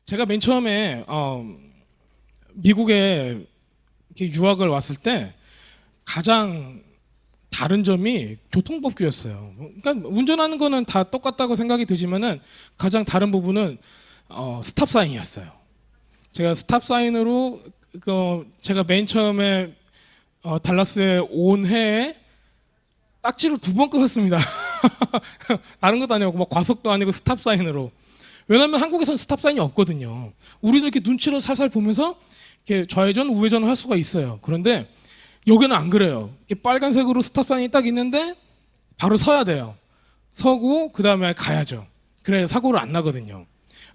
제가 맨 처음에 미국에 이렇게 유학을 왔을 때 가장 다른 점이 교통법규였어요. 그러니까 운전하는 거는 다 똑같다고 생각이 드지만은 가장 다른 부분은 스탑 사인이었어요. 제가 스탑 사인으로 제가 맨 처음에 달라스에 온 해에 딱지로 2번 끊었습니다. 다른 것도 아니고 뭐 과속도 아니고 스탑 사인으로. 왜냐하면 한국에서는 스탑 사인이 없거든요. 우리도 이렇게 눈치를 살살 보면서 이렇게 좌회전, 우회전을 할 수가 있어요. 그런데 여기는 안 그래요. 이렇게 빨간색으로 스탑 사인이 딱 있는데 바로 서야 돼요. 서고 그 다음에 가야죠. 그래야 사고를 안 나거든요.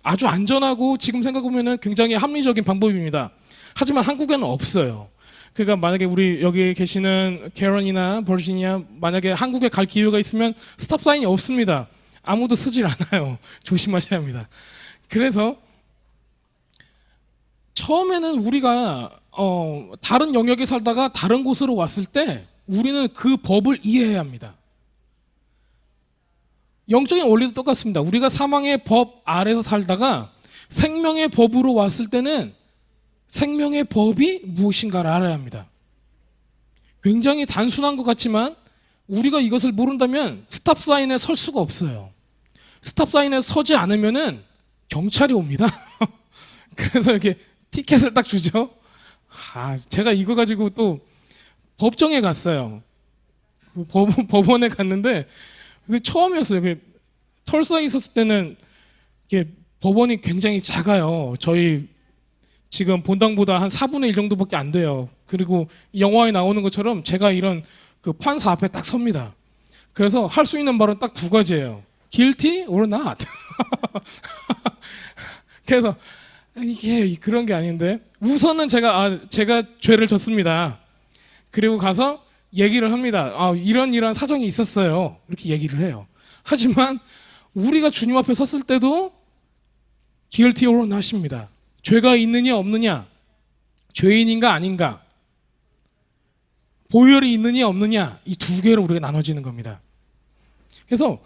아주 안전하고 지금 생각해보면 굉장히 합리적인 방법입니다. 하지만 한국에는 없어요. 그러니까 만약에 우리 여기 계시는 캐런이나 버지니아 만약에 한국에 갈 기회가 있으면 스탑 사인이 없습니다. 아무도 쓰질 않아요. 조심하셔야 합니다. 그래서 처음에는 우리가 다른 영역에 살다가 다른 곳으로 왔을 때 우리는 그 법을 이해해야 합니다. 영적인 원리도 똑같습니다. 우리가 사망의 법 아래서 살다가 생명의 법으로 왔을 때는 생명의 법이 무엇인가를 알아야 합니다. 굉장히 단순한 것 같지만 우리가 이것을 모른다면 스탑 사인에 설 수가 없어요. 스탑 사인에 서지 않으면은 경찰이 옵니다. 그래서 이렇게 티켓을 딱 주죠. 제가 이거 가지고 또 법정에 갔어요. 법원에 갔는데 처음이었어요. 털사에 있었을 때는 이게 법원이 굉장히 작아요. 저희 지금 본당보다 한 4분의 1 정도밖에 안 돼요. 그리고 영화에 나오는 것처럼 제가 이런 그 판사 앞에 딱 섭니다. 그래서 할 수 있는 말은 딱 2가지예요. Guilty or not. 그래서 이게 그런 게 아닌데 우선은 제가 죄를 졌습니다. 그리고 가서 얘기를 합니다. 이런 사정이 있었어요. 이렇게 얘기를 해요. 하지만 우리가 주님 앞에 섰을 때도 guilty or not입니다. 죄가 있느냐 없느냐, 죄인인가 아닌가, 보혈이 있느냐 없느냐, 이 2개로 우리가 나눠지는 겁니다. 그래서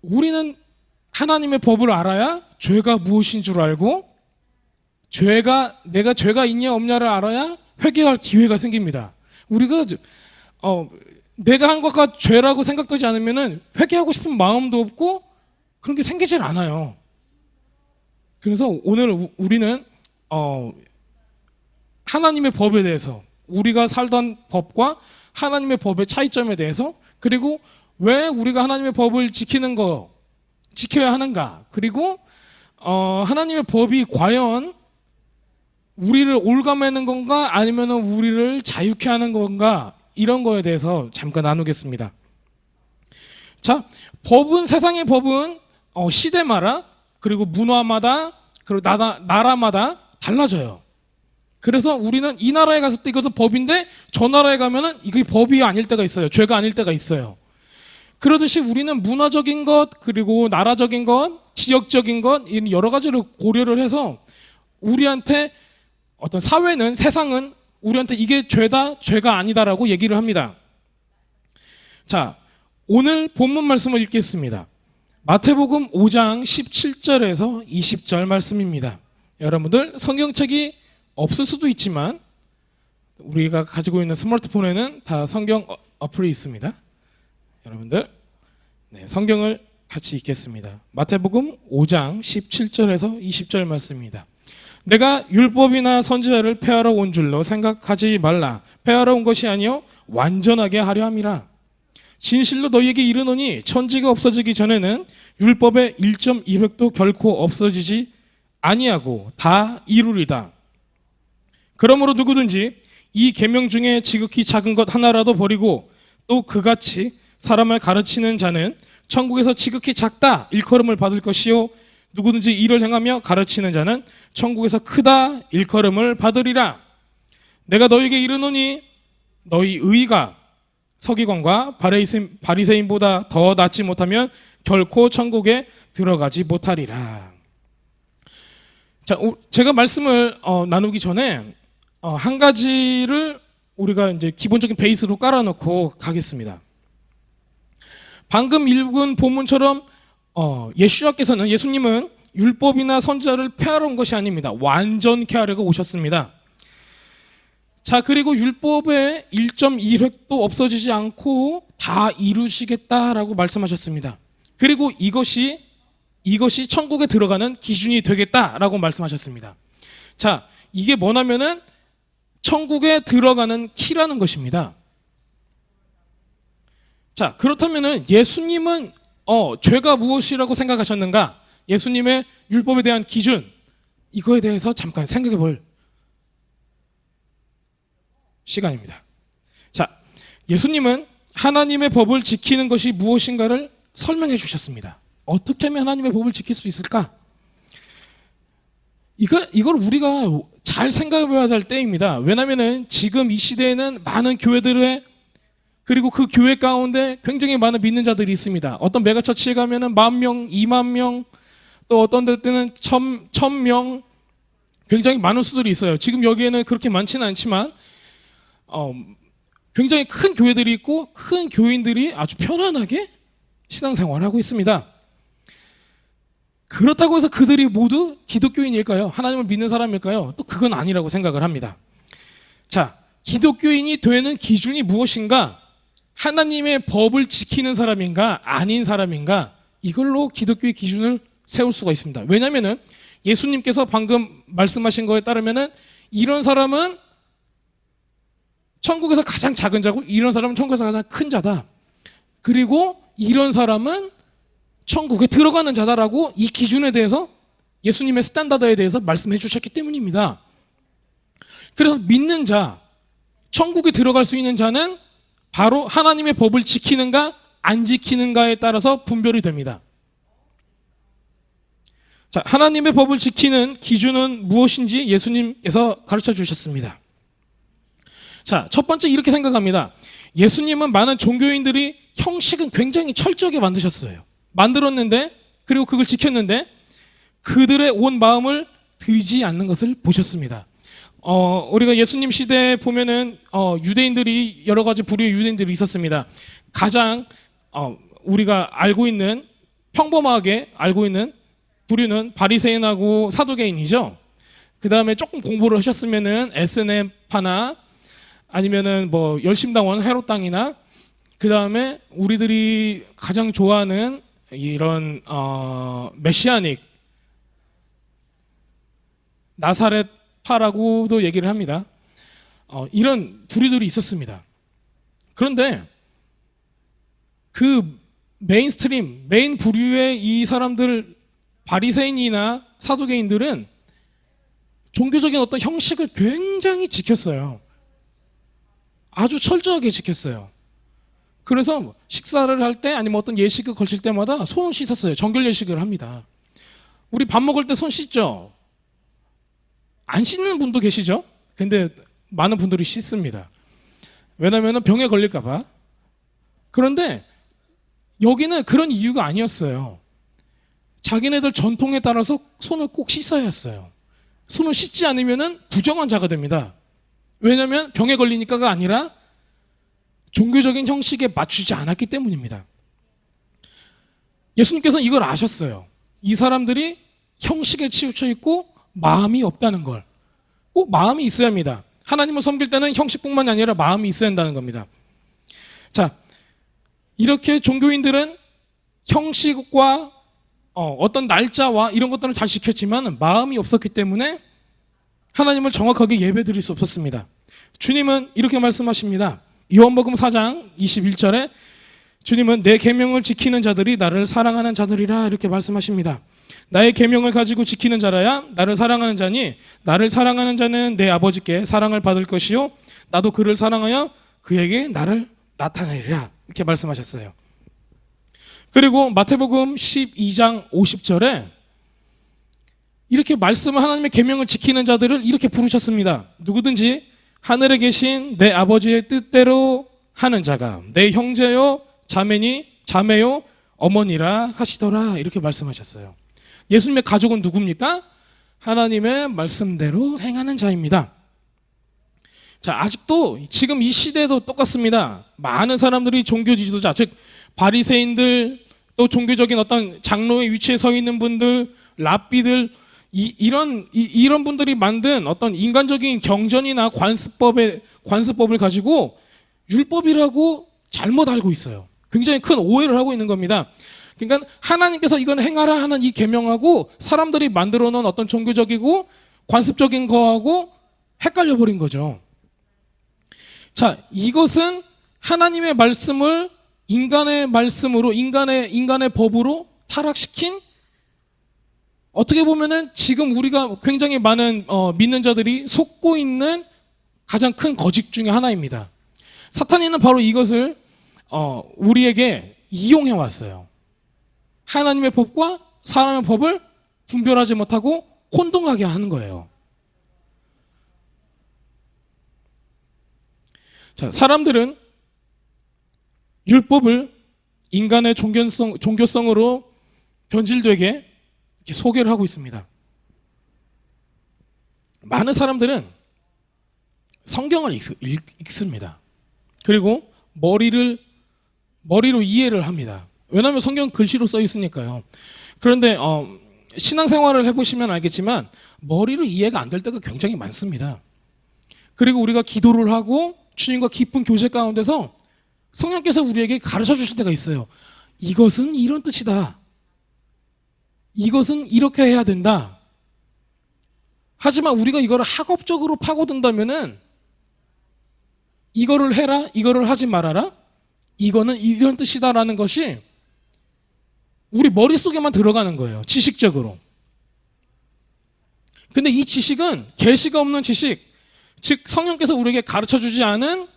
우리는 하나님의 법을 알아야 죄가 무엇인 줄 알고 내가 죄가 있냐 없냐를 알아야 회개할 기회가 생깁니다. 우리가 내가 한 것과 죄라고 생각되지 않으면 회개하고 싶은 마음도 없고 그런 게 생기질 않아요. 그래서 오늘 우리는 하나님의 법에 대해서, 우리가 살던 법과 하나님의 법의 차이점에 대해서, 그리고 왜 우리가 하나님의 법을 지켜야 하는가, 그리고 하나님의 법이 과연 우리를 올가매는 건가 아니면 우리를 자유케 하는 건가, 이런 거에 대해서 잠깐 나누겠습니다. 자, 세상의 법은 시대마다 그리고 문화마다 그리고 나라마다 달라져요. 그래서 우리는 이 나라에 갔을 때 이것은 법인데 저 나라에 가면은 이게 법이 아닐 때가 있어요. 죄가 아닐 때가 있어요. 그러듯이 우리는 문화적인 것, 그리고 나라적인 것, 지역적인 것, 이런 여러 가지를 고려를 해서 우리한테 어떤 사회는, 세상은 우리한테 이게 죄다, 죄가 아니다라고 얘기를 합니다. 자, 오늘 본문 말씀을 읽겠습니다. 마태복음 5장 17절에서 20절 말씀입니다. 여러분들 성경책이 없을 수도 있지만 우리가 가지고 있는 스마트폰에는 다 성경 어플이 있습니다. 여러분들 성경을 같이 읽겠습니다. 마태복음 5장 17절에서 20절 말씀입니다. 내가 율법이나 선지자를 폐하러 온 줄로 생각하지 말라. 폐하러 온 것이 아니요 완전하게 하려 함이라. 진실로 너희에게 이르노니 천지가 없어지기 전에는 율법의 1.1획도 결코 없어지지 아니하고 다 이루리다. 그러므로 누구든지 이 계명 중에 지극히 작은 것 하나라도 버리고 또 그같이 사람을 가르치는 자는 천국에서 지극히 작다 일컬음을 받을 것이요 누구든지 이를 행하며 가르치는 자는 천국에서 크다 일컬음을 받으리라. 내가 너희에게 이르노니 너희 의가 서기관과 바리새인보다 더 낫지 못하면 결코 천국에 들어가지 못하리라. 자, 제가 말씀을 나누기 전에 한 가지를 우리가 이제 기본적인 베이스로 깔아놓고 가겠습니다. 방금 읽은 본문처럼 예수님은 율법이나 선지자를 폐하러 온 것이 아닙니다. 완전케 하려고 오셨습니다. 자, 그리고 율법의 1.1획도 없어지지 않고 다 이루시겠다라고 말씀하셨습니다. 그리고 이것이 천국에 들어가는 기준이 되겠다라고 말씀하셨습니다. 자, 이게 뭐냐면은 천국에 들어가는 키라는 것입니다. 자, 그렇다면은 예수님은 죄가 무엇이라고 생각하셨는가? 예수님의 율법에 대한 기준, 이거에 대해서 잠깐 생각해 볼 시간입니다. 자, 예수님은 하나님의 법을 지키는 것이 무엇인가를 설명해 주셨습니다. 어떻게 하면 하나님의 법을 지킬 수 있을까? 이걸 우리가 잘 생각해 봐야 될 때입니다. 왜냐하면 지금 이 시대에는 많은 교회들의, 그리고 그 교회 가운데 굉장히 많은 믿는 자들이 있습니다. 어떤 메가처치에 가면은 10,000명, 20,000명, 또 어떤 데는 1,000명, 굉장히 많은 수들이 있어요. 지금 여기에는 그렇게 많지는 않지만 굉장히 큰 교회들이 있고 큰 교인들이 아주 편안하게 신앙생활을 하고 있습니다. 그렇다고 해서 그들이 모두 기독교인일까요? 하나님을 믿는 사람일까요? 또 그건 아니라고 생각을 합니다. 자, 기독교인이 되는 기준이 무엇인가? 하나님의 법을 지키는 사람인가 아닌 사람인가? 이걸로 기독교의 기준을 세울 수가 있습니다. 왜냐하면 예수님께서 방금 말씀하신 거에 따르면 이런 사람은 천국에서 가장 작은 자고 이런 사람은 천국에서 가장 큰 자다. 그리고 이런 사람은 천국에 들어가는 자다라고 이 기준에 대해서 예수님의 스탠다드에 대해서 말씀해 주셨기 때문입니다. 그래서 믿는 자, 천국에 들어갈 수 있는 자는 바로 하나님의 법을 지키는가 안 지키는가에 따라서 분별이 됩니다. 자, 하나님의 법을 지키는 기준은 무엇인지 예수님께서 가르쳐 주셨습니다. 자, 첫 번째 이렇게 생각합니다. 예수님은 많은 종교인들이 형식은 굉장히 철저하게 만들었는데, 그리고 그걸 지켰는데 그들의 온 마음을 들이지 않는 것을 보셨습니다. 우리가 예수님 시대에 보면은 유대인들이, 여러 가지 부류의 유대인들이 있었습니다. 가장 우리가 평범하게 알고 있는 부류는 바리새인하고 사두개인이죠. 그 다음에 조금 공부를 하셨으면은 SNF파나 아니면은 뭐 열심당원 헤롯당이나, 그 다음에 우리들이 가장 좋아하는 이런 메시아닉 나사렛파라고도 얘기를 합니다. 이런 부류들이 있었습니다. 그런데 그 메인 부류의 이 사람들, 바리새인이나 사두개인들은 종교적인 어떤 형식을 굉장히 지켰어요. 아주 철저하게 지켰어요. 그래서 식사를 할 때 아니면 어떤 예식을 걸칠 때마다 손을 씻었어요. 정결 예식을 합니다. 우리 밥 먹을 때 손 씻죠? 안 씻는 분도 계시죠? 근데 많은 분들이 씻습니다. 왜냐하면 병에 걸릴까 봐. 그런데 여기는 그런 이유가 아니었어요. 자기네들 전통에 따라서 손을 꼭 씻어야 했어요. 손을 씻지 않으면 부정한 자가 됩니다. 왜냐하면 병에 걸리니까가 아니라 종교적인 형식에 맞추지 않았기 때문입니다. 예수님께서는 이걸 아셨어요. 이 사람들이 형식에 치우쳐 있고 마음이 없다는 걸. 꼭 마음이 있어야 합니다. 하나님을 섬길 때는 형식뿐만이 아니라 마음이 있어야 한다는 겁니다. 자, 이렇게 종교인들은 형식과 어떤 날짜와 이런 것들은 잘 지켰지만 마음이 없었기 때문에 하나님을 정확하게 예배드릴 수 없었습니다. 주님은 이렇게 말씀하십니다. 요한복음 4장 21절에 주님은 내 계명을 지키는 자들이 나를 사랑하는 자들이라 이렇게 말씀하십니다. 나의 계명을 가지고 지키는 자라야 나를 사랑하는 자니, 나를 사랑하는 자는 내 아버지께 사랑을 받을 것이요 나도 그를 사랑하여 그에게 나를 나타내리라 이렇게 말씀하셨어요. 그리고 마태복음 12장 50절에 이렇게 말씀을, 하나님의 계명을 지키는 자들을 이렇게 부르셨습니다. 누구든지 하늘에 계신 내 아버지의 뜻대로 하는 자가 내 형제요 자매요 어머니라 하시더라 이렇게 말씀하셨어요. 예수님의 가족은 누굽니까? 하나님의 말씀대로 행하는 자입니다. 자, 아직도 지금 이 시대도 똑같습니다. 많은 사람들이 종교 지도자, 즉 바리새인들, 또 종교적인 어떤 장로의 위치에 서 있는 분들, 랍비들, 이런 분들이 만든 어떤 인간적인 경전이나 관습법을 가지고 율법이라고 잘못 알고 있어요. 굉장히 큰 오해를 하고 있는 겁니다. 그러니까 하나님께서 이건 행하라 하는 이 계명하고 사람들이 만들어 놓은 어떤 종교적이고 관습적인 거하고 헷갈려 버린 거죠. 자, 이것은 하나님의 말씀을 인간의 말씀으로, 인간의 법으로 타락시킨, 어떻게 보면은 지금 우리가 굉장히 많은 믿는 자들이 속고 있는 가장 큰 거짓 중에 하나입니다. 사탄이는 바로 이것을 우리에게 이용해 왔어요. 하나님의 법과 사람의 법을 분별하지 못하고 혼동하게 하는 거예요. 자, 사람들은 율법을 인간의 종교성으로 변질되게 이렇게 소개를 하고 있습니다. 많은 사람들은 성경을 읽습니다. 그리고 머리로 이해를 합니다. 왜냐하면 성경은 글씨로 써 있으니까요. 그런데 신앙생활을 해보시면 알겠지만 머리로 이해가 안 될 때가 굉장히 많습니다. 그리고 우리가 기도를 하고 주님과 깊은 교제 가운데서 성령께서 우리에게 가르쳐 주실 때가 있어요. 이것은 이런 뜻이다. 이것은 이렇게 해야 된다. 하지만 우리가 이거를 학업적으로 파고든다면은 이거를 해라, 이거를 하지 말아라, 이거는 이런 뜻이다라는 것이 우리 머릿속에만 들어가는 거예요. 지식적으로. 근데 이 지식은 계시가 없는 지식, 즉 성령께서 우리에게 가르쳐 주지 않은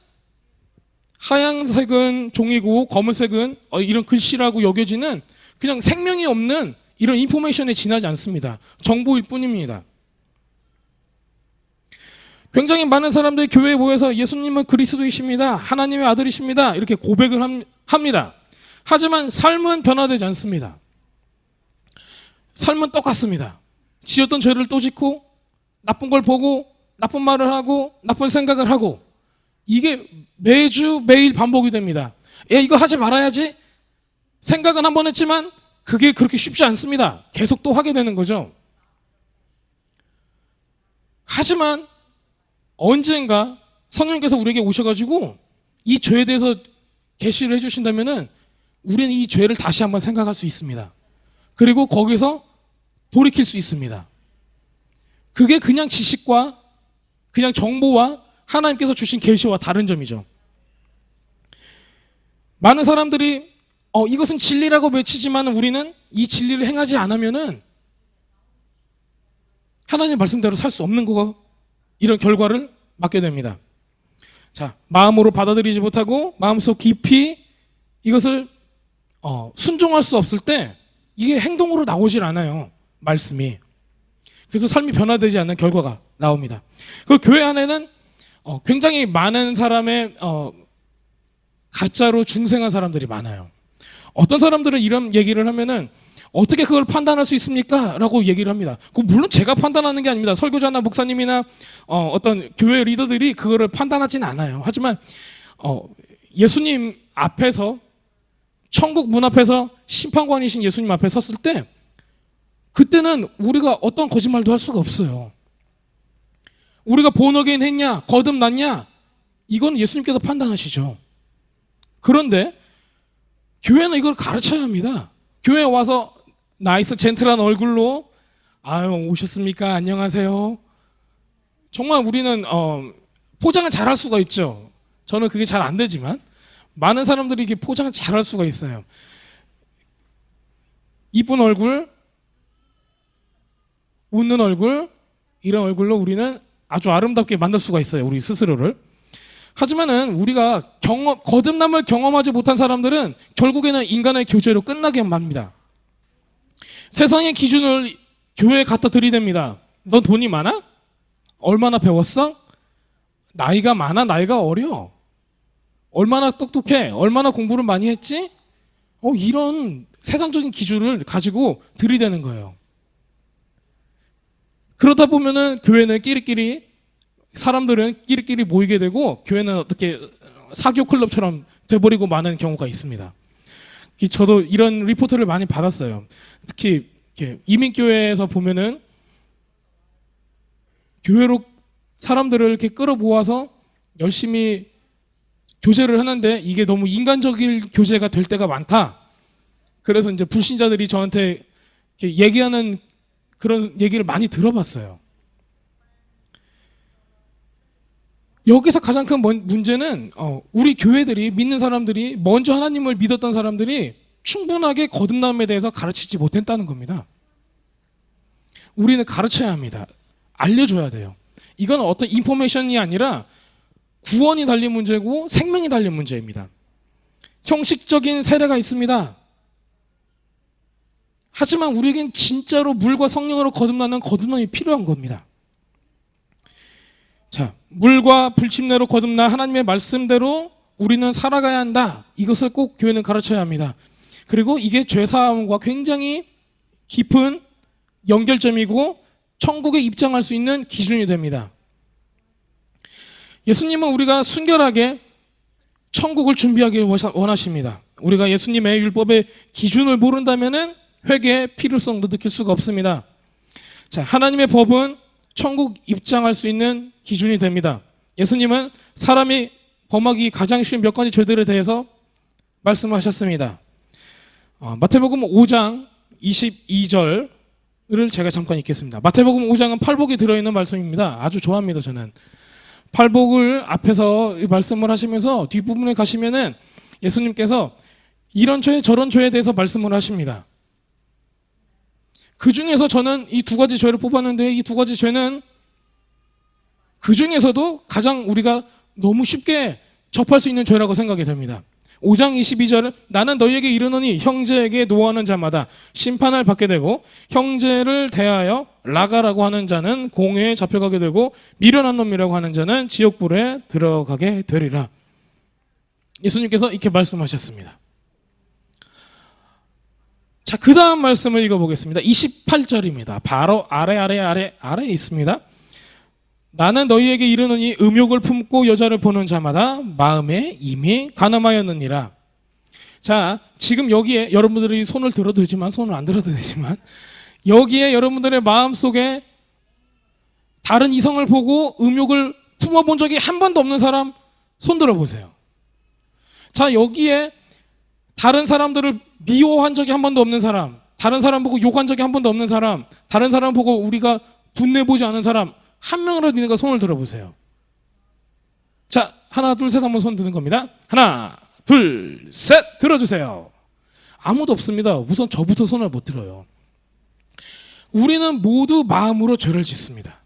하얀색은 종이고 검은색은 이런 글씨라고 여겨지는 그냥 생명이 없는 이런 인포메이션에 지나지 않습니다. 정보일 뿐입니다. 굉장히 많은 사람들이 교회에 모여서 예수님은 그리스도이십니다, 하나님의 아들이십니다, 이렇게 고백을 합니다. 하지만 삶은 변화되지 않습니다. 삶은 똑같습니다. 지었던 죄를 또 짓고 나쁜 걸 보고 나쁜 말을 하고 나쁜 생각을 하고, 이게 매일 반복이 됩니다. 야, 이거 하지 말아야지 생각은 한 번 했지만 그게 그렇게 쉽지 않습니다. 계속 또 하게 되는 거죠. 하지만 언젠가 성령께서 우리에게 오셔가지고 이 죄에 대해서 계시를 해주신다면은 우리는 이 죄를 다시 한번 생각할 수 있습니다. 그리고 거기서 돌이킬 수 있습니다. 그게 그냥 지식과 그냥 정보와 하나님께서 주신 계시와 다른 점이죠. 많은 사람들이 이것은 진리라고 외치지만 우리는 이 진리를 행하지 않으면은 하나님의 말씀대로 살 수 없는 거, 이런 결과를 맞게 됩니다. 자, 마음으로 받아들이지 못하고 마음속 깊이 이것을 순종할 수 없을 때 이게 행동으로 나오질 않아요. 말씀이. 그래서 삶이 변화되지 않는 결과가 나옵니다. 그 교회 안에는 굉장히 많은 사람의 가짜로 중생한 사람들이 많아요. 어떤 사람들은 이런 얘기를 하면은 어떻게 그걸 판단할 수 있습니까? 라고 얘기를 합니다. 물론 제가 판단하는 게 아닙니다. 설교자나 목사님이나 어떤 교회 리더들이 그거를 판단하지는 않아요. 하지만 예수님 앞에서, 천국 문 앞에서 심판관이신 예수님 앞에 섰을 때 그때는 우리가 어떤 거짓말도 할 수가 없어요. 우리가 본어게인 했냐, 거듭났냐, 이건 예수님께서 판단하시죠. 그런데 교회는 이걸 가르쳐야 합니다. 교회에 와서 나이스 젠틀한 얼굴로 아유 오셨습니까, 안녕하세요, 정말 우리는 포장을 잘할 수가 있죠. 저는 그게 잘 안 되지만 많은 사람들이 이렇게 포장을 잘할 수가 있어요. 이쁜 얼굴, 웃는 얼굴, 이런 얼굴로 우리는 아주 아름답게 만들 수가 있어요, 우리 스스로를. 하지만은 우리가 거듭남을 경험하지 못한 사람들은 결국에는 인간의 교제로 끝나게 합니다. 세상의 기준을 교회에 갖다 들이댑니다. 넌 돈이 많아? 얼마나 배웠어? 나이가 많아? 나이가 어려? 얼마나 똑똑해? 얼마나 공부를 많이 했지? 이런 세상적인 기준을 가지고 들이대는 거예요. 그러다 보면은 교회는 사람들은 끼리끼리 모이게 되고 교회는 어떻게 사교 클럽처럼 돼버리고 마는 경우가 있습니다. 저도 이런 리포트를 많이 받았어요. 특히 이렇게 이민교회에서 보면은 교회로 사람들을 이렇게 끌어모아서 열심히 교제를 하는데 이게 너무 인간적인 교제가 될 때가 많다. 그래서 이제 불신자들이 저한테 이렇게 얘기하는 그런 얘기를 많이 들어봤어요. 여기서 가장 큰 문제는 우리 교회들이 믿는 사람들이 먼저 하나님을 믿었던 사람들이 충분하게 거듭남에 대해서 가르치지 못했다는 겁니다. 우리는 가르쳐야 합니다. 알려줘야 돼요. 이건 어떤 인포메이션이 아니라 구원이 달린 문제고 생명이 달린 문제입니다. 형식적인 세례가 있습니다. 하지만 우리에겐 진짜로 물과 성령으로 거듭나는 거듭남이 필요한 겁니다. 자, 물과 불침례로 거듭나 하나님의 말씀대로 우리는 살아가야 한다. 이것을 꼭 교회는 가르쳐야 합니다. 그리고 이게 죄사함과 굉장히 깊은 연결점이고 천국에 입장할 수 있는 기준이 됩니다. 예수님은 우리가 순결하게 천국을 준비하길 원하십니다. 우리가 예수님의 율법의 기준을 모른다면은 회개의 필요성도 느낄 수가 없습니다. 자, 하나님의 법은 천국 입장할 수 있는 기준이 됩니다. 예수님은 사람이 범하기 가장 쉬운 몇 가지 죄들에 대해서 말씀하셨습니다. 마태복음 5장 22절을 제가 잠깐 읽겠습니다. 마태복음 5장은 팔복이 들어있는 말씀입니다. 아주 좋아합니다, 저는. 팔복을 앞에서 말씀을 하시면서 뒷부분에 가시면은 예수님께서 이런 죄 저런 죄에 대해서 말씀을 하십니다. 그 중에서 저는 이 두 가지 죄를 뽑았는데 이 두 가지 죄는 그 중에서도 가장 우리가 너무 쉽게 접할 수 있는 죄라고 생각이 됩니다. 5장 22절 나는 너희에게 이르노니 형제에게 노하는 자마다 심판을 받게 되고 형제를 대하여 라가라고 하는 자는 공회에 잡혀가게 되고 미련한 놈이라고 하는 자는 지옥불에 들어가게 되리라. 예수님께서 이렇게 말씀하셨습니다. 자, 그 다음 말씀을 읽어보겠습니다. 28절입니다. 바로 아래에 있습니다. 나는 너희에게 이르노니 음욕을 품고 여자를 보는 자마다 마음에 이미 간음하였느니라. 자, 지금 여기에 여러분들이 손을 들어도 되지만 손을 안 들어도 되지만 여기에 여러분들의 마음속에 다른 이성을 보고 음욕을 품어본 적이 한 번도 없는 사람 손 들어보세요. 자, 여기에 다른 사람들을 미워한 적이 한 번도 없는 사람, 다른 사람 보고 욕한 적이 한 번도 없는 사람, 다른 사람 보고 우리가 분내보지 않은 사람 한 명이라도 있는가 손을 들어보세요. 자, 하나 둘 셋 한번 손 드는 겁니다. 하나 둘 셋 들어주세요. 아무도 없습니다. 우선 저부터 손을 못 들어요. 우리는 모두 마음으로 죄를 짓습니다.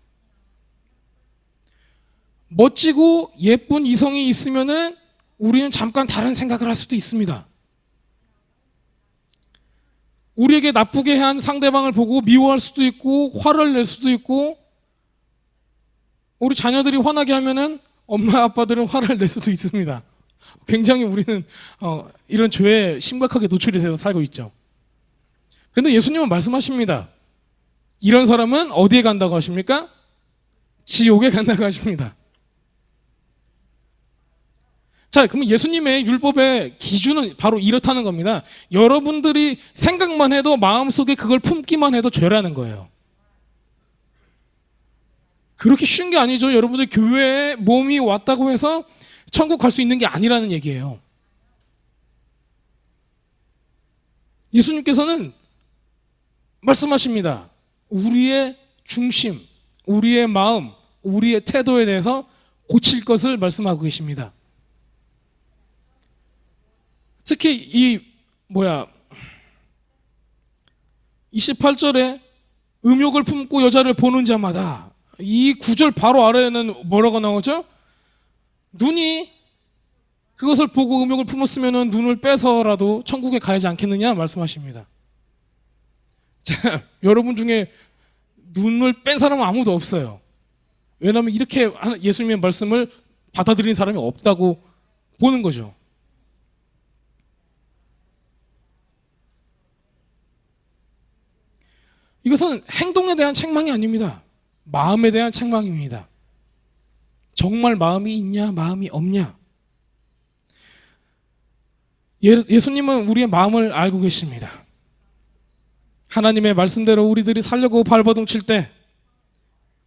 멋지고 예쁜 이성이 있으면은 우리는 잠깐 다른 생각을 할 수도 있습니다. 우리에게 나쁘게 한 상대방을 보고 미워할 수도 있고 화를 낼 수도 있고 우리 자녀들이 화나게 하면은 엄마 아빠들은 화를 낼 수도 있습니다. 굉장히 우리는 이런 죄에 심각하게 노출이 돼서 살고 있죠. 그런데 예수님은 말씀하십니다. 이런 사람은 어디에 간다고 하십니까? 지옥에 간다고 하십니다. 자, 그러면 예수님의 율법의 기준은 바로 이렇다는 겁니다. 여러분들이 생각만 해도 마음속에 그걸 품기만 해도 죄라는 거예요. 그렇게 쉬운 게 아니죠. 여러분들 교회에 몸이 왔다고 해서 천국 갈 수 있는 게 아니라는 얘기예요. 예수님께서는 말씀하십니다. 우리의 중심, 우리의 마음, 우리의 태도에 대해서 고칠 것을 말씀하고 계십니다. 특히 28절에 음욕을 품고 여자를 보는 자마다 이 구절 바로 아래에는 뭐라고 나오죠? 눈이 그것을 보고 음욕을 품었으면 눈을 빼서라도 천국에 가야지 않겠느냐 말씀하십니다. 자, 여러분 중에 눈을 뺀 사람은 아무도 없어요. 왜냐하면 이렇게 예수님의 말씀을 받아들이는 사람이 없다고 보는 거죠. 이것은 행동에 대한 책망이 아닙니다. 마음에 대한 책망입니다. 정말 마음이 있냐, 마음이 없냐. 예수님은 우리의 마음을 알고 계십니다. 하나님의 말씀대로 우리들이 살려고 발버둥 칠 때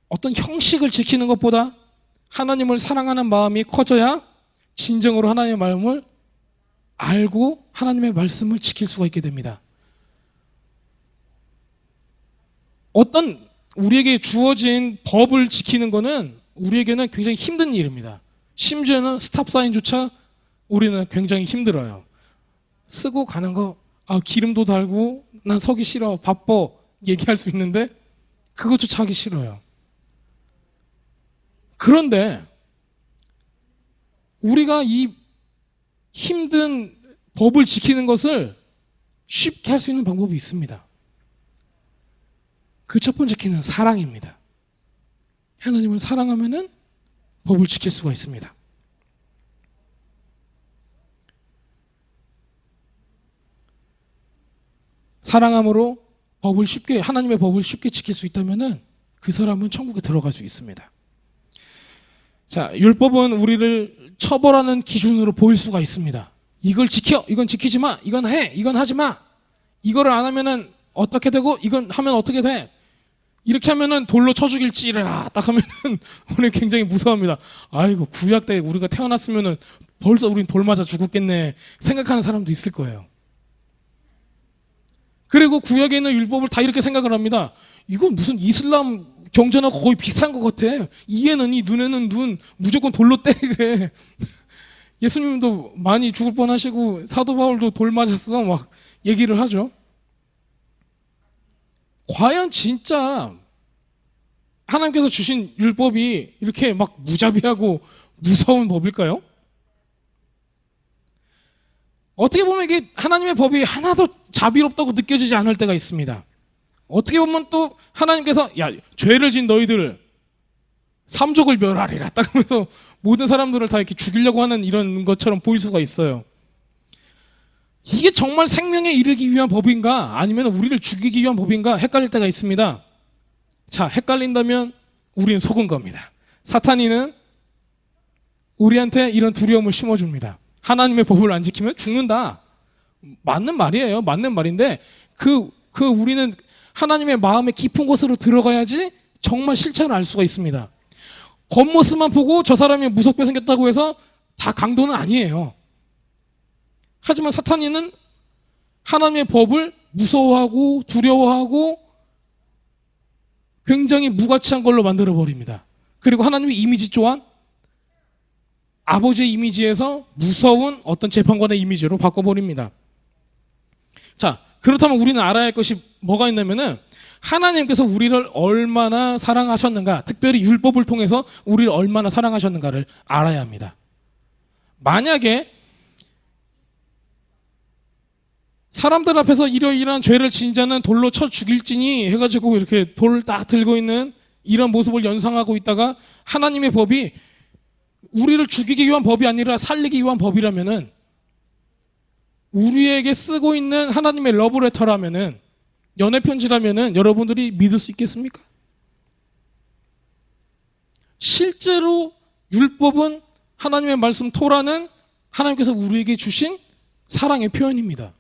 어떤 형식을 지키는 것보다 하나님을 사랑하는 마음이 커져야 진정으로 하나님의 마음을 알고 하나님의 말씀을 지킬 수가 있게 됩니다. 어떤 우리에게 주어진 법을 지키는 것은 우리에게는 굉장히 힘든 일입니다. 심지어는 스탑 사인조차 우리는 굉장히 힘들어요. 쓰고 가는 거, 기름도 달고 난 서기 싫어, 바빠 얘기할 수 있는데 그것조차 하기 싫어요. 그런데 우리가 이 힘든 법을 지키는 것을 쉽게 할 수 있는 방법이 있습니다. 그 첫 번째 키는 사랑입니다. 하나님을 사랑하면은 법을 지킬 수가 있습니다. 사랑함으로 하나님의 법을 쉽게 지킬 수 있다면은 그 사람은 천국에 들어갈 수 있습니다. 자, 율법은 우리를 처벌하는 기준으로 보일 수가 있습니다. 이걸 지켜, 이건 지키지 마, 이건 해, 이건 하지 마. 이거를 안 하면은 어떻게 되고, 이건 하면 어떻게 돼? 이렇게 하면은 돌로 쳐 죽일지라 딱 하면은 우리 굉장히 무서워합니다. 아이고, 구약 때 우리가 태어났으면은 벌써 우린 돌 맞아 죽었겠네 생각하는 사람도 있을 거예요. 그리고 구약에 있는 율법을 다 이렇게 생각을 합니다. 이건 무슨 이슬람 경전하고 거의 비슷한 것 같아. 이에는 이, 눈에는 눈, 무조건 돌로 때리래. 예수님도 많이 죽을 뻔하시고 사도 바울도 돌 맞았어 막 얘기를 하죠. 과연 진짜 하나님께서 주신 율법이 이렇게 막 무자비하고 무서운 법일까요? 어떻게 보면 이게 하나님의 법이 하나도 자비롭다고 느껴지지 않을 때가 있습니다. 어떻게 보면 또 하나님께서 야, 죄를 진 너희들 삼족을 멸하리라 딱 하면서 모든 사람들을 다 이렇게 죽이려고 하는 이런 것처럼 보일 수가 있어요. 이게 정말 생명에 이르기 위한 법인가 아니면 우리를 죽이기 위한 법인가 헷갈릴 때가 있습니다. 자, 헷갈린다면 우리는 속은 겁니다. 사탄이는 우리한테 이런 두려움을 심어줍니다. 하나님의 법을 안 지키면 죽는다. 맞는 말이에요. 맞는 말인데 우리는 하나님의 마음의 깊은 곳으로 들어가야지 정말 실체를 알 수가 있습니다. 겉모습만 보고 저 사람이 무섭게 생겼다고 해서 다 강도는 아니에요. 하지만 사탄이는 하나님의 법을 무서워하고 두려워하고 굉장히 무가치한 걸로 만들어버립니다. 그리고 하나님의 이미지 또한 아버지의 이미지에서 무서운 어떤 재판관의 이미지로 바꿔버립니다. 자, 그렇다면 우리는 알아야 할 것이 뭐가 있냐면은 하나님께서 우리를 얼마나 사랑하셨는가, 특별히 율법을 통해서 우리를 얼마나 사랑하셨는가를 알아야 합니다. 만약에 사람들 앞에서 이러이러한 죄를 진 자는 돌로 쳐 죽일지니 해가지고 이렇게 돌을 딱 들고 있는 이런 모습을 연상하고 있다가 하나님의 법이 우리를 죽이기 위한 법이 아니라 살리기 위한 법이라면은 우리에게 쓰고 있는 하나님의 러브레터라면은 연애 편지라면은 여러분들이 믿을 수 있겠습니까? 실제로 율법은 하나님의 말씀 토라는 하나님께서 우리에게 주신 사랑의 표현입니다.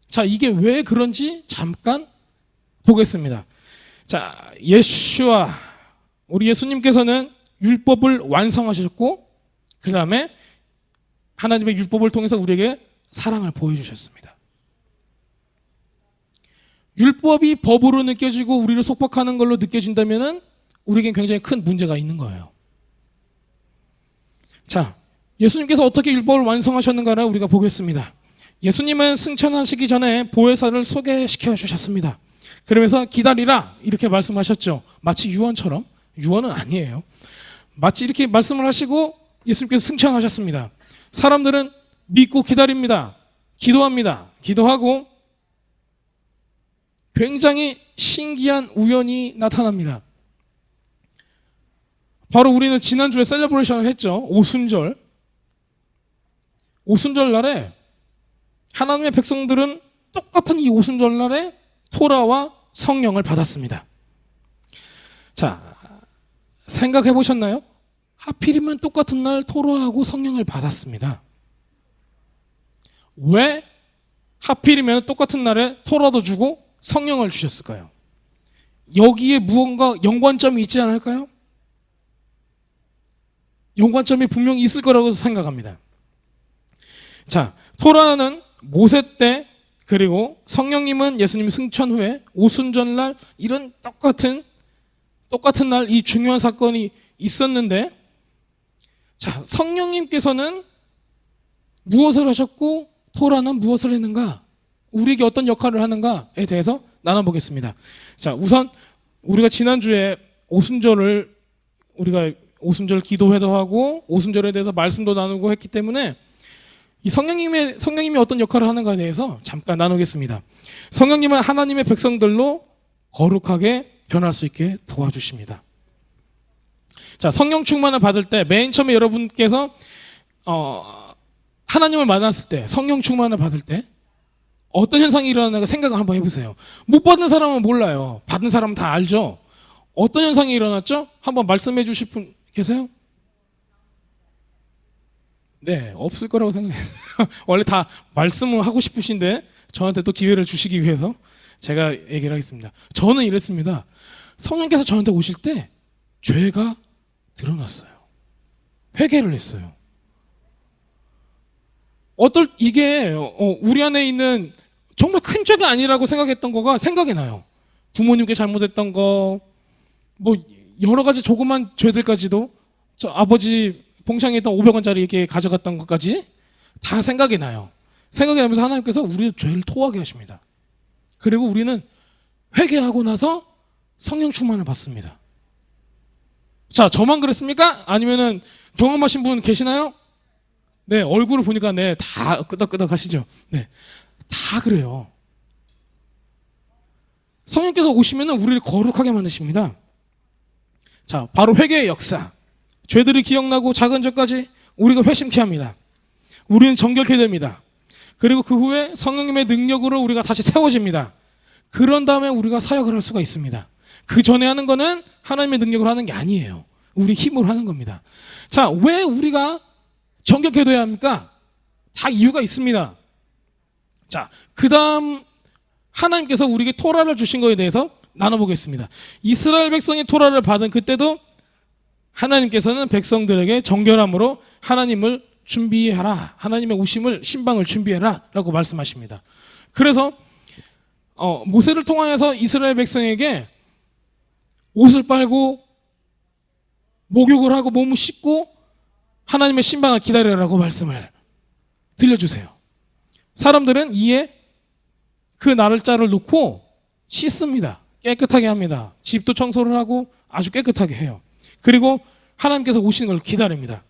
자, 이게 왜 그런지 잠깐 보겠습니다. 자, 우리 예수님께서는 율법을 완성하셨고 그 다음에 하나님의 율법을 통해서 우리에게 사랑을 보여주셨습니다. 율법이 법으로 느껴지고 우리를 속박하는 걸로 느껴진다면 우리에겐 굉장히 큰 문제가 있는 거예요. 자, 예수님께서 어떻게 율법을 완성하셨는가를 우리가 보겠습니다. 예수님은 승천하시기 전에 보혜사를 소개시켜 주셨습니다. 그러면서 기다리라 이렇게 말씀하셨죠. 마치 유언처럼. 유언은 아니에요. 마치 이렇게 말씀을 하시고 예수님께서 승천하셨습니다. 사람들은 믿고 기다립니다. 기도합니다. 기도하고 굉장히 신기한 우연이 나타납니다. 바로 우리는 지난주에 셀러브레이션을 했죠. 오순절. 오순절 날에 하나님의 백성들은 똑같은 이 오순절 날에 토라와 성령을 받았습니다. 자, 생각해 보셨나요? 하필이면 똑같은 날 토라하고 성령을 받았습니다. 왜 하필이면 똑같은 날에 토라도 주고 성령을 주셨을까요? 여기에 무언가 연관점이 있지 않을까요? 연관점이 분명히 있을 거라고 생각합니다. 자, 토라는 모세 때, 그리고 성령님은 예수님 승천 후에 오순절날, 이런 똑같은 날 이 중요한 사건이 있었는데, 자, 성령님께서는 무엇을 하셨고 토라는 무엇을 했는가, 우리에게 어떤 역할을 하는가에 대해서 나눠보겠습니다. 자, 우선 우리가 지난주에 우리가 오순절 기도회도 하고 오순절에 대해서 말씀도 나누고 했기 때문에 이 성령님이 어떤 역할을 하는가에 대해서 잠깐 나누겠습니다. 성령님은 하나님의 백성들로 거룩하게 변할 수 있게 도와주십니다. 자, 성령 충만을 받을 때 맨 처음에 여러분께서 하나님을 만났을 때, 성령 충만을 받을 때 어떤 현상이 일어나는가 생각을 한번 해보세요. 못 받은 사람은 몰라요. 받은 사람은 다 알죠. 어떤 현상이 일어났죠? 한번 말씀해 주실 분 계세요? 네, 없을 거라고 생각했어요. 원래 다 말씀을 하고 싶으신데 저한테 또 기회를 주시기 위해서 제가 얘기를 하겠습니다. 저는 이랬습니다. 성령께서 저한테 오실 때 죄가 드러났어요. 회개를 했어요. 이게 우리 안에 있는 정말 큰 죄가 아니라고 생각했던 거가 생각이 나요. 부모님께 잘못했던 거, 뭐 여러 가지 조그만 죄들까지도, 저 아버지 봉창에 있던 500원짜리 이렇게 가져갔던 것까지 다 생각이 나요. 생각이 나면서 하나님께서 우리의 죄를 토하게 하십니다. 그리고 우리는 회개하고 나서 성령 충만을 받습니다. 자, 저만 그랬습니까? 아니면은 경험하신 분 계시나요? 네, 얼굴을 보니까 네, 다 끄덕끄덕 하시죠. 네, 다 그래요. 성령께서 오시면은 우리를 거룩하게 만드십니다. 자, 바로 회개의 역사. 죄들이 기억나고 작은 죄까지 우리가 회심케 합니다. 우리는 정결케 됩니다. 그리고 그 후에 성령님의 능력으로 우리가 다시 세워집니다. 그런 다음에 우리가 사역을 할 수가 있습니다. 그 전에 하는 거는 하나님의 능력으로 하는 게 아니에요. 우리 힘으로 하는 겁니다. 자, 왜 우리가 정결케 돼야 합니까? 다 이유가 있습니다. 자, 그 다음 하나님께서 우리에게 토라를 주신 것에 대해서 나눠보겠습니다. 이스라엘 백성이 토라를 받은 그때도 하나님께서는 백성들에게 정결함으로 하나님을 준비해라, 하나님의 오심을, 신방을 준비해라 라고 말씀하십니다. 그래서 모세를 통하여서 이스라엘 백성에게 옷을 빨고 목욕을 하고 몸을 씻고 하나님의 신방을 기다리라고 말씀을 들려주세요. 사람들은 이에 그 날짜를 놓고 씻습니다. 깨끗하게 합니다. 집도 청소를 하고 아주 깨끗하게 해요. 그리고 하나님께서 오시는 걸 기다립니다.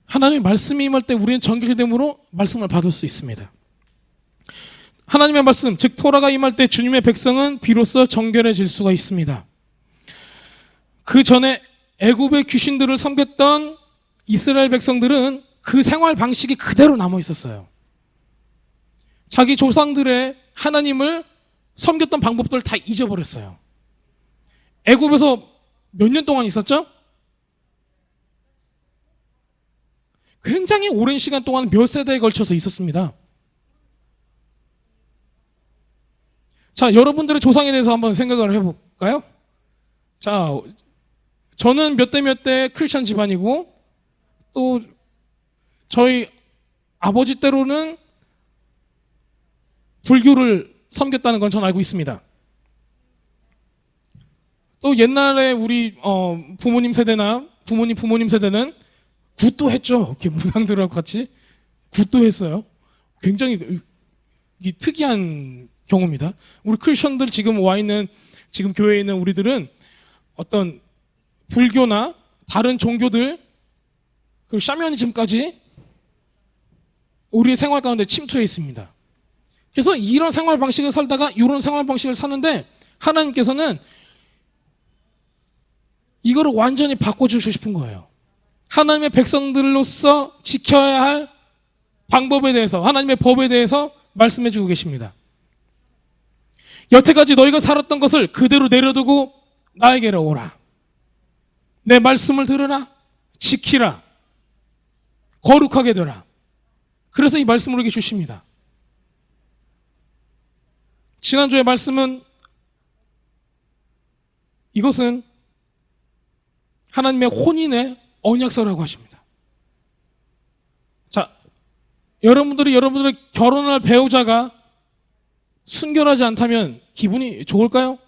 하나님의 말씀이 임할 때 우리는 정결이 됨으로 말씀을 받을 수 있습니다. 하나님의 말씀, 즉 토라가 임할 때 주님의 백성은 비로소 정결해질 수가 있습니다. 그 전에 애굽의 귀신들을 섬겼던 이스라엘 백성들은 그 생활 방식이 그대로 남아 있었어요. 자기 조상들의 하나님을 섬겼던 방법들을 다 잊어버렸어요. 애굽에서 몇 년 동안 있었죠? 굉장히 오랜 시간 동안 몇 세대에 걸쳐서 있었습니다. 자, 여러분들의 조상에 대해서 한번 생각을 해볼까요? 자, 저는 몇 대 몇 대 크리스천 집안이고 또 저희 아버지 때로는 불교를 섬겼다는 건 전 알고 있습니다. 또 옛날에 우리 부모님 세대나 부모님 세대는 굿도 했죠. 이렇게 무당들하고 같이 굿도 했어요. 굉장히 특이한 경우입니다. 우리 크리스천들 지금 와 있는, 지금 교회에 있는 우리들은 어떤 불교나 다른 종교들, 그리고 샤머니즘까지 우리의 생활 가운데 침투해 있습니다. 그래서 이런 생활 방식을 살다가 이런 생활 방식을 사는데 하나님께서는 이거를 완전히 바꿔주시고 싶은 거예요. 하나님의 백성들로서 지켜야 할 방법에 대해서, 하나님의 법에 대해서 말씀해 주고 계십니다. 여태까지 너희가 살았던 것을 그대로 내려두고 나에게로 오라. 내 말씀을 들으라. 지키라. 거룩하게 되라. 그래서 이 말씀을 우리에게 주십니다. 지난주의 말씀은 이것은 하나님의 혼인의 언약서라고 하십니다. 자, 여러분들의 결혼할 배우자가 순결하지 않다면 기분이 좋을까요?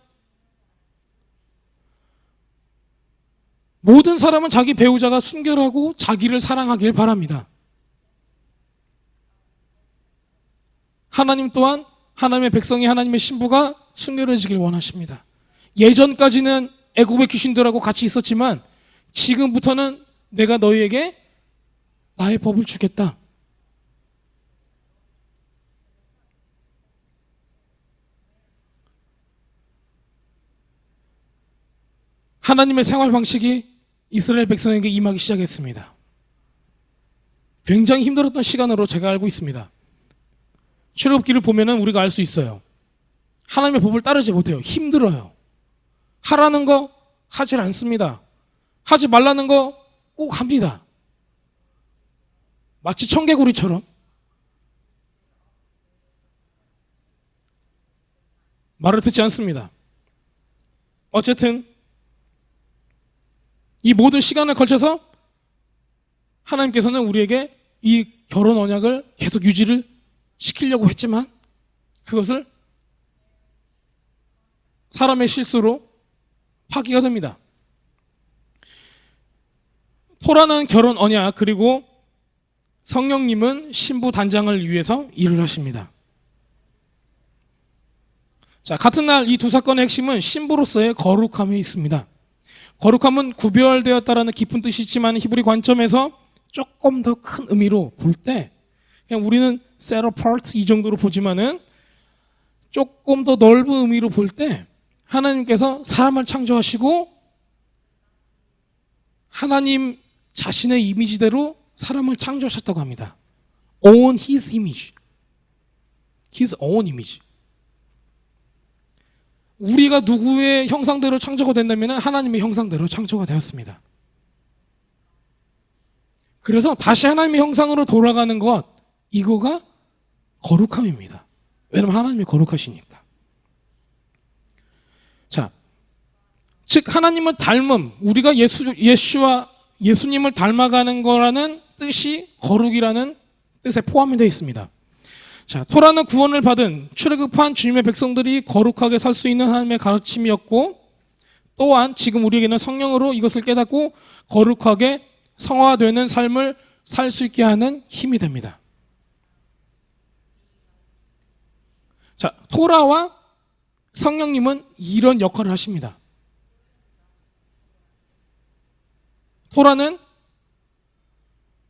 모든 사람은 자기 배우자가 순결하고 자기를 사랑하길 바랍니다. 하나님 또한 하나님의 백성이 하나님의 신부가 순결해지길 원하십니다. 예전까지는 애굽의 귀신들하고 같이 있었지만 지금부터는 내가 너희에게 나의 법을 주겠다. 하나님의 생활 방식이 이스라엘 백성에게 임하기 시작했습니다. 굉장히 힘들었던 시간으로 제가 알고 있습니다. 출애굽기를 보면은 우리가 알 수 있어요. 하나님의 법을 따르지 못해요. 힘들어요. 하라는 거 하질 않습니다. 하지 말라는 거 꼭 합니다. 마치 청개구리처럼. 말을 듣지 않습니다. 어쨌든 이 모든 시간을 걸쳐서 하나님께서는 우리에게 이 결혼 언약을 계속 유지를 시키려고 했지만 그것을 사람의 실수로 파기가 됩니다. 토라는 결혼 언약, 그리고 성령님은 신부 단장을 위해서 일을 하십니다. 자, 같은 날 이 두 사건의 핵심은 신부로서의 거룩함에 있습니다. 거룩함은 구별되었다라는 깊은 뜻이 있지만 히브리 관점에서 조금 더 큰 의미로 볼 때 그냥 우리는 set apart 이 정도로 보지만은 조금 더 넓은 의미로 볼 때 하나님께서 사람을 창조하시고 하나님 자신의 이미지대로 사람을 창조하셨다고 합니다. On his image. his own image. 우리가 누구의 형상대로 창조가 된다면 하나님의 형상대로 창조가 되었습니다. 그래서 다시 하나님의 형상으로 돌아가는 것, 이거가 거룩함입니다. 왜냐하면 하나님이 거룩하시니까. 자, 즉 하나님을 닮음, 우리가 예수님을 닮아가는 거라는 뜻이 거룩이라는 뜻에 포함이 되어 있습니다. 자, 토라는 구원을 받은 출애굽한 주님의 백성들이 거룩하게 살 수 있는 하나님의 가르침이었고, 또한 지금 우리에게는 성령으로 이것을 깨닫고 거룩하게 성화되는 삶을 살 수 있게 하는 힘이 됩니다. 자, 토라와 성령님은 이런 역할을 하십니다. 토라는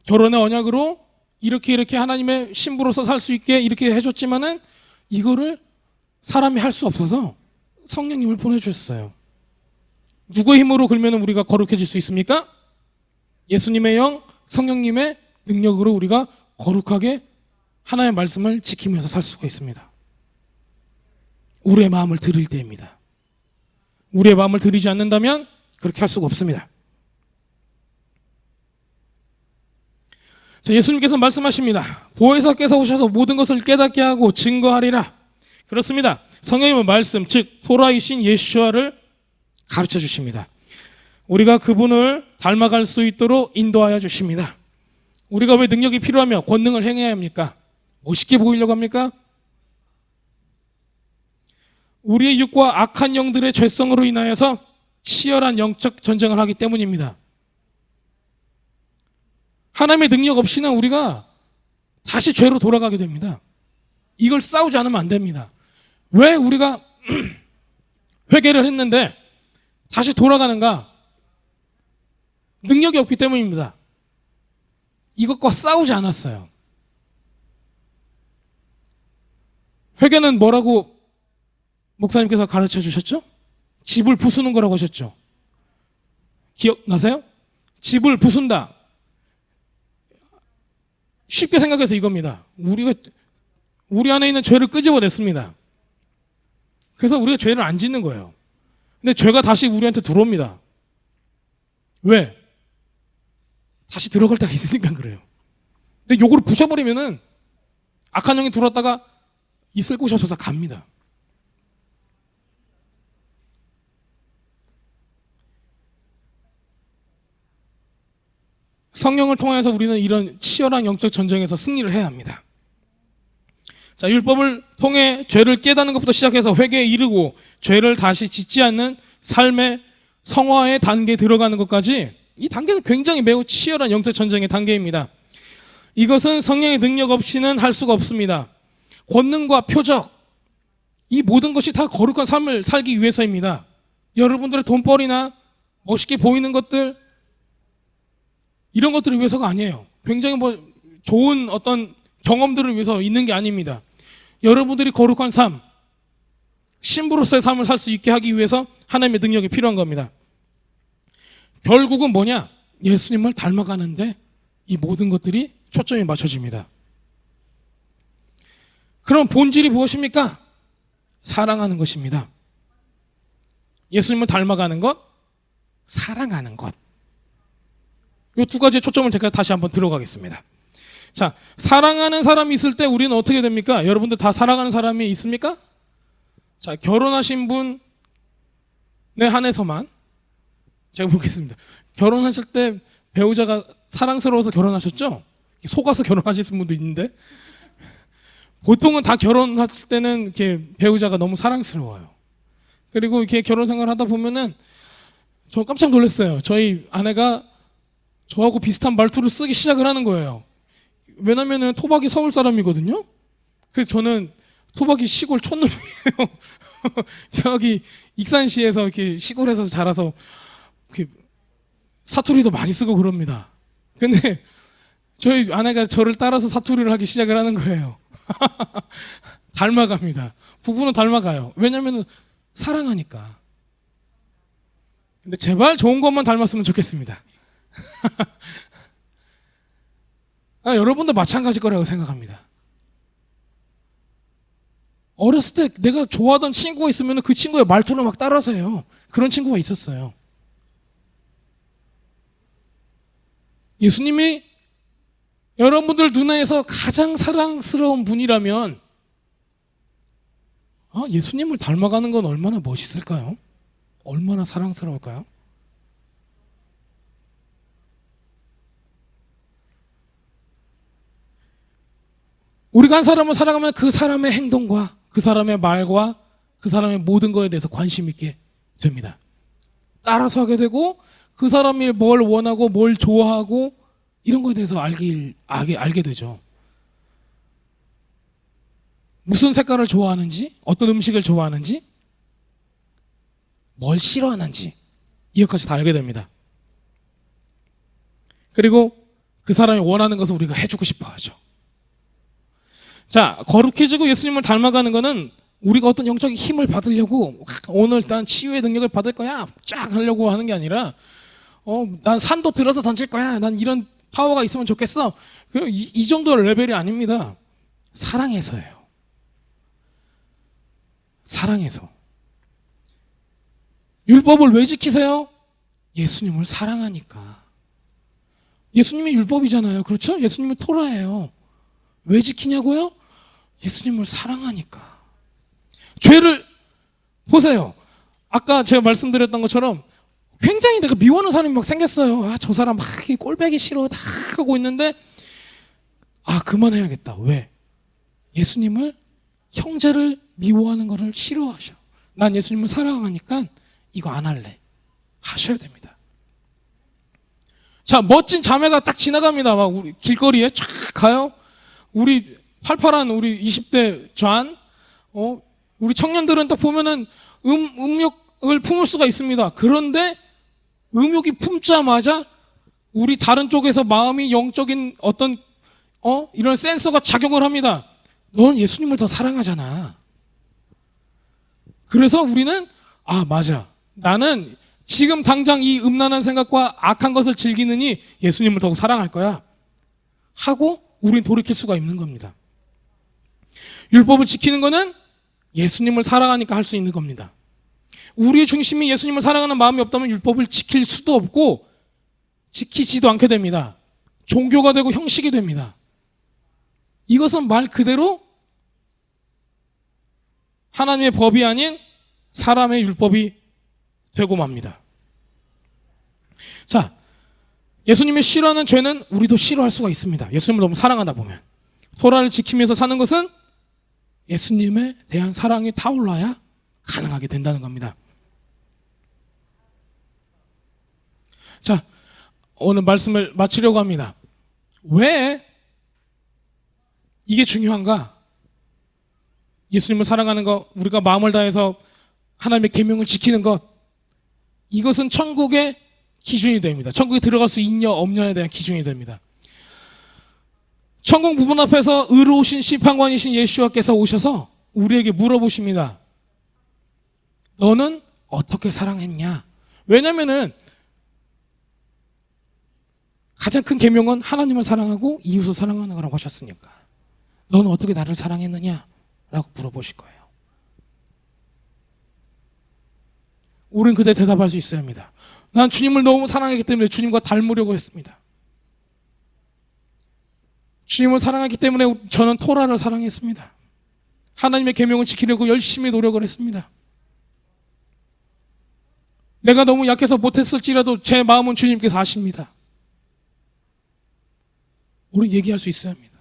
결혼의 언약으로 이렇게 하나님의 신부로서 살 수 있게 이렇게 해줬지만은 이거를 사람이 할 수 없어서 성령님을 보내주셨어요. 누구의 힘으로 그러면 우리가 거룩해질 수 있습니까? 예수님의 영, 성령님의 능력으로 우리가 거룩하게 하나님의 말씀을 지키면서 살 수가 있습니다. 우리의 마음을 드릴 때입니다. 우리의 마음을 드리지 않는다면 그렇게 할 수가 없습니다. 자, 예수님께서 말씀하십니다. 보혜사께서 오셔서 모든 것을 깨닫게 하고 증거하리라. 그렇습니다. 성령님의 말씀, 즉 토라이신 예수아를 가르쳐 주십니다. 우리가 그분을 닮아갈 수 있도록 인도하여 주십니다. 우리가 왜 능력이 필요하며 권능을 행해야 합니까? 멋있게 보이려고 합니까? 우리의 육과 악한 영들의 죄성으로 인하여서 치열한 영적 전쟁을 하기 때문입니다. 하나님의 능력 없이는 우리가 다시 죄로 돌아가게 됩니다. 이걸 싸우지 않으면 안 됩니다. 왜 우리가 회개를 했는데 다시 돌아가는가? 능력이 없기 때문입니다. 이것과 싸우지 않았어요. 회개는 뭐라고 목사님께서 가르쳐 주셨죠? 집을 부수는 거라고 하셨죠? 기억나세요? 집을 부순다. 쉽게 생각해서 이겁니다. 우리 안에 있는 죄를 끄집어냈습니다. 그래서 우리가 죄를 안 짓는 거예요. 근데 죄가 다시 우리한테 들어옵니다. 왜? 다시 들어갈 때가 있으니까 그래요. 근데 요거를 부셔버리면은 악한 영이 들어왔다가 있을 곳이 없어서 갑니다. 성령을 통해서 우리는 이런 치열한 영적 전쟁에서 승리를 해야 합니다. 자, 율법을 통해 죄를 깨닫는 것부터 시작해서 회개에 이르고 죄를 다시 짓지 않는 삶의 성화의 단계에 들어가는 것까지, 이 단계는 굉장히 매우 치열한 영적 전쟁의 단계입니다. 이것은 성령의 능력 없이는 할 수가 없습니다. 권능과 표적, 이 모든 것이 다 거룩한 삶을 살기 위해서입니다. 여러분들의 돈벌이나 멋있게 보이는 것들, 이런 것들을 위해서가 아니에요. 굉장히 좋은 어떤 경험들을 위해서 있는 게 아닙니다. 여러분들이 거룩한 삶, 신부로서의 삶을 살 수 있게 하기 위해서 하나님의 능력이 필요한 겁니다. 결국은 뭐냐? 예수님을 닮아가는데 이 모든 것들이 초점이 맞춰집니다. 그럼 본질이 무엇입니까? 사랑하는 것입니다. 예수님을 닮아가는 것, 사랑하는 것. 이 두 가지의 초점을 제가 다시 한번 들어가겠습니다. 자, 사랑하는 사람이 있을 때 우리는 어떻게 됩니까? 여러분들 다 사랑하는 사람이 있습니까? 자, 결혼하신 분에 한해서만 제가 보겠습니다. 결혼하실 때 배우자가 사랑스러워서 결혼하셨죠? 속아서 결혼하실 분도 있는데, 보통은 다 결혼하실 때는 이렇게 배우자가 너무 사랑스러워요. 그리고 이렇게 결혼 생활을 하다 보면은 저 깜짝 놀랐어요. 저희 아내가 저하고 비슷한 말투를 쓰기 시작을 하는 거예요. 왜냐면은 토박이 서울 사람이거든요. 그래서 저는 토박이 시골 촌놈이에요. 저기 익산시에서 이렇게 시골에서 자라서 이렇게 사투리도 많이 쓰고 그럽니다. 근데 저희 아내가 저를 따라서 사투리를 하기 시작을 하는 거예요. 닮아갑니다. 부부는 닮아가요. 왜냐면은 사랑하니까. 근데 제발 좋은 것만 닮았으면 좋겠습니다. 여러분도 마찬가지일 거라고 생각합니다. 어렸을 때 내가 좋아하던 친구가 있으면 그 친구의 말투를 막 따라서 해요. 그런 친구가 있었어요. 예수님이 여러분들 눈에서 가장 사랑스러운 분이라면 예수님을 닮아가는 건 얼마나 멋있을까요? 얼마나 사랑스러울까요? 우리가 한 사람을 사랑하면 그 사람의 행동과 그 사람의 말과 그 사람의 모든 것에 대해서 관심 있게 됩니다. 따라서 하게 되고 그 사람이 뭘 원하고 뭘 좋아하고 이런 것에 대해서 알게 되죠. 무슨 색깔을 좋아하는지, 어떤 음식을 좋아하는지, 뭘 싫어하는지 이것까지 다 알게 됩니다. 그리고 그 사람이 원하는 것을 우리가 해주고 싶어 하죠. 자, 거룩해지고 예수님을 닮아가는 것은 우리가 어떤 영적인 힘을 받으려고 오늘 일단 치유의 능력을 받을 거야 쫙 하려고 하는 게 아니라 난 산도 들어서 던질 거야, 난 이런 파워가 있으면 좋겠어, 이 정도 레벨이 아닙니다. 사랑해서예요. 사랑해서. 율법을 왜 지키세요? 예수님을 사랑하니까. 예수님이 율법이잖아요. 그렇죠? 예수님은 토라예요. 왜 지키냐고요? 예수님을 사랑하니까. 죄를 보세요. 아까 제가 말씀드렸던 것처럼 굉장히 내가 미워하는 사람이 막 생겼어요. 저 사람 막 꼴배기 싫어 다 하고 있는데 그만해야겠다. 왜? 예수님을, 형제를 미워하는 것을 싫어하셔. 난 예수님을 사랑하니까 이거 안 할래. 하셔야 됩니다. 자, 멋진 자매가 딱 지나갑니다. 막 우리 길거리에 쫙 가요. 우리 팔팔한 우리 20대 좌안, 우리 청년들은 딱 보면은 음욕을 품을 수가 있습니다. 그런데 음욕이 품자마자 우리 다른 쪽에서 마음이 영적인 어떤 이런 센서가 작용을 합니다. 넌 예수님을 더 사랑하잖아. 그래서 우리는 맞아. 나는 지금 당장 이 음란한 생각과 악한 것을 즐기느니 예수님을 더욱 사랑할 거야 하고 우린 돌이킬 수가 있는 겁니다. 율법을 지키는 것은 예수님을 사랑하니까 할 수 있는 겁니다. 우리의 중심이 예수님을 사랑하는 마음이 없다면 율법을 지킬 수도 없고 지키지도 않게 됩니다. 종교가 되고 형식이 됩니다. 이것은 말 그대로 하나님의 법이 아닌 사람의 율법이 되고 맙니다. 자, 예수님이 싫어하는 죄는 우리도 싫어할 수가 있습니다. 예수님을 너무 사랑하다 보면. 토라를 지키면서 사는 것은 예수님에 대한 사랑이 타올라야 가능하게 된다는 겁니다. 자, 오늘 말씀을 마치려고 합니다. 왜 이게 중요한가? 예수님을 사랑하는 것, 우리가 마음을 다해서 하나님의 계명을 지키는 것, 이것은 천국의 기준이 됩니다. 천국에 들어갈 수 있냐 없냐에 대한 기준이 됩니다. 천국 문 앞에서 의로우신 심판관이신 예수와께서 오셔서 우리에게 물어보십니다. 너는 어떻게 사랑했냐? 왜냐면은 가장 큰 계명은 하나님을 사랑하고 이웃을 사랑하는 거라고 하셨으니까. 너는 어떻게 나를 사랑했느냐? 라고 물어보실 거예요. 우리는 그때 대답할 수 있어야 합니다. 난 주님을 너무 사랑했기 때문에 주님과 닮으려고 했습니다. 주님을 사랑했기 때문에 저는 토라를 사랑했습니다. 하나님의 계명을 지키려고 열심히 노력을 했습니다. 내가 너무 약해서 못했을지라도 제 마음은 주님께서 아십니다. 우리 얘기할 수 있어야 합니다.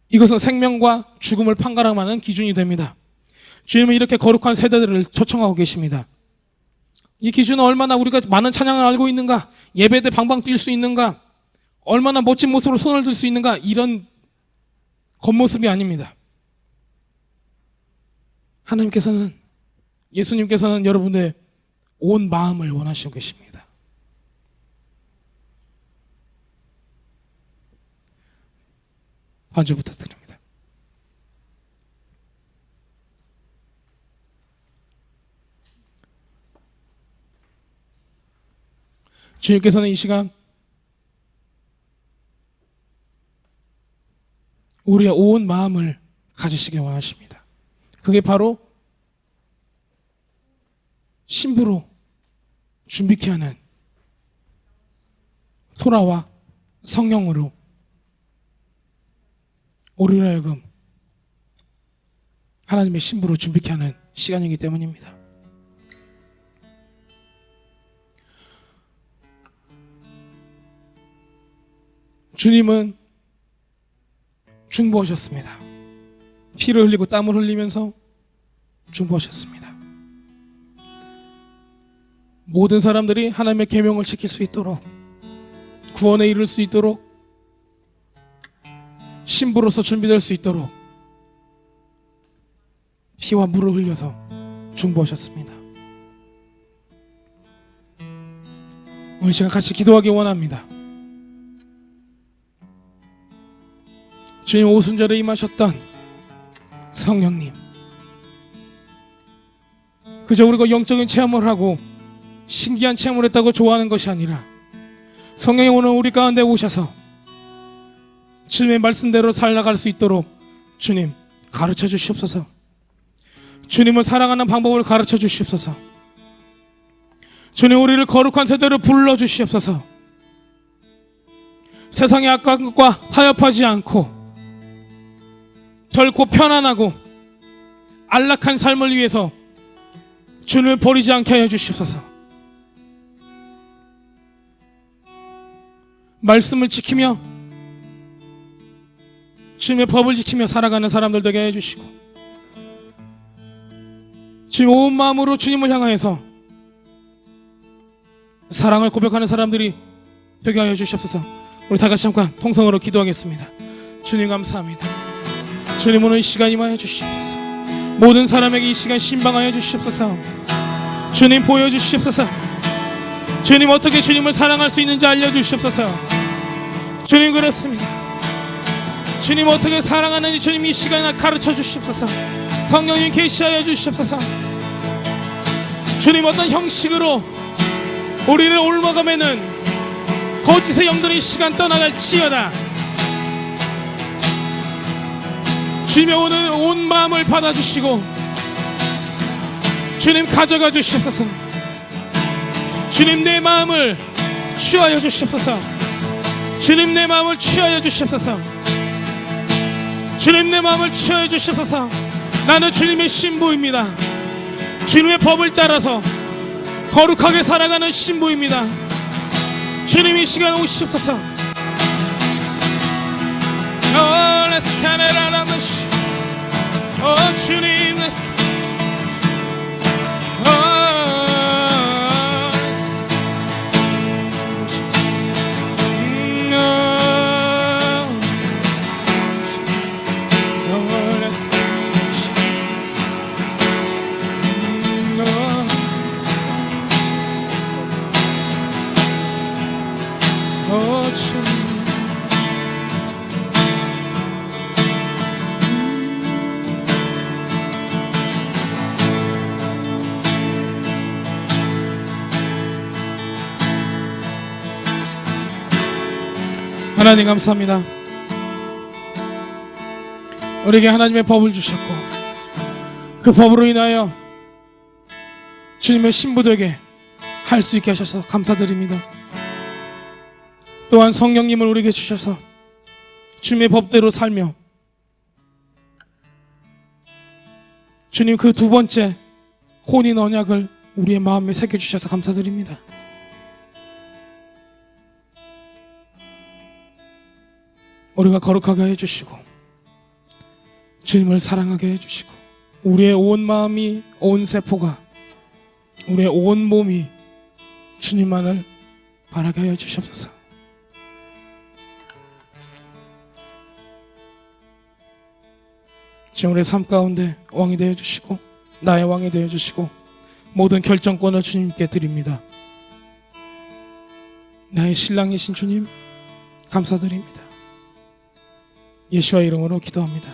이것은 생명과 죽음을 판가름하는 기준이 됩니다. 주님은 이렇게 거룩한 세대들을 초청하고 계십니다. 이 기준은 얼마나 우리가 많은 찬양을 알고 있는가, 예배 때 방방 뛸 수 있는가, 얼마나 멋진 모습으로 손을 들 수 있는가, 이런 겉모습이 아닙니다. 하나님께서는, 예수님께서는 여러분의 온 마음을 원하시고 계십니다. 반주 부탁드립니다. 주님께서는 이 시간 우리의 온 마음을 가지시길 원하십니다. 그게 바로 신부로 준비케 하는 토라와 성령으로 우리로 하여금 하나님의 신부로 준비케 하는 시간이기 때문입니다. 주님은 중보하셨습니다. 피를 흘리고 땀을 흘리면서 중보하셨습니다. 모든 사람들이 하나님의 계명을 지킬 수 있도록, 구원에 이를 수 있도록, 신부로서 준비될 수 있도록 피와 물을 흘려서 중보하셨습니다. 오늘 시간 같이 기도하기 원합니다. 주님, 오순절에 임하셨던 성령님, 그저 우리가 영적인 체험을 하고 신기한 체험을 했다고 좋아하는 것이 아니라 성령이 오늘 우리 가운데 오셔서 주님의 말씀대로 살아갈 수 있도록 주님 가르쳐 주시옵소서. 주님을 사랑하는 방법을 가르쳐 주시옵소서. 주님, 우리를 거룩한 세대로 불러 주시옵소서. 세상의 악한 것과 타협하지 않고 결코 편안하고 안락한 삶을 위해서 주님을 버리지 않게 하여 주시옵소서. 말씀을 지키며 주님의 법을 지키며 살아가는 사람들 되게 해주시고, 주님 온 마음으로 주님을 향하여서 사랑을 고백하는 사람들이 되게 하여 주시옵소서. 우리 다 같이 잠깐 통성으로 기도하겠습니다. 주님 감사합니다. 주님, 오늘 이 시간 임하여 주시옵소서. 모든 사람에게 이 시간 신방하여 주시옵소서. 주님 보여주시옵소서. 주님 어떻게 주님을 사랑할 수 있는지 알려주시옵소서. 주님 그렇습니다. 주님 어떻게 사랑하는지 주님 이 시간에 가르쳐 주시옵소서. 성령님 계시하여 주시옵소서. 주님 어떤 형식으로 우리를 옮아가면은 거짓의 영들이 이 시간 떠나갈지어다. 주님의 오늘 온 마음을 받아주시고 주님 가져가 주시옵소서. 주님 내 마음을 취하여 주시옵소서. 주님 내 마음을 취하여 주시옵소서. 주님 내 마음을 취하여 주시옵소서. 나는 주님의 신부입니다. 주님의 법을 따라서 거룩하게 살아가는 신부입니다. 주님 이 시간 오시옵소서. Let's get it out of the shit. 주님 let's 하나님 감사합니다. 우리에게 하나님의 법을 주셨고 그 법으로 인하여 주님의 신부되게 할 수 있게 하셔서 감사드립니다. 또한 성령님을 우리에게 주셔서 주님의 법대로 살며 주님 그 두 번째 혼인 언약을 우리의 마음에 새겨주셔서 감사드립니다. 우리가 거룩하게 해주시고 주님을 사랑하게 해주시고 우리의 온 마음이 온 세포가 우리의 온 몸이 주님만을 바라게 하여 주시옵소서. 지금 우리의 삶 가운데 왕이 되어 주시고 나의 왕이 되어 주시고 모든 결정권을 주님께 드립니다. 나의 신랑이신 주님 감사드립니다. 예수와 이름으로 기도합니다.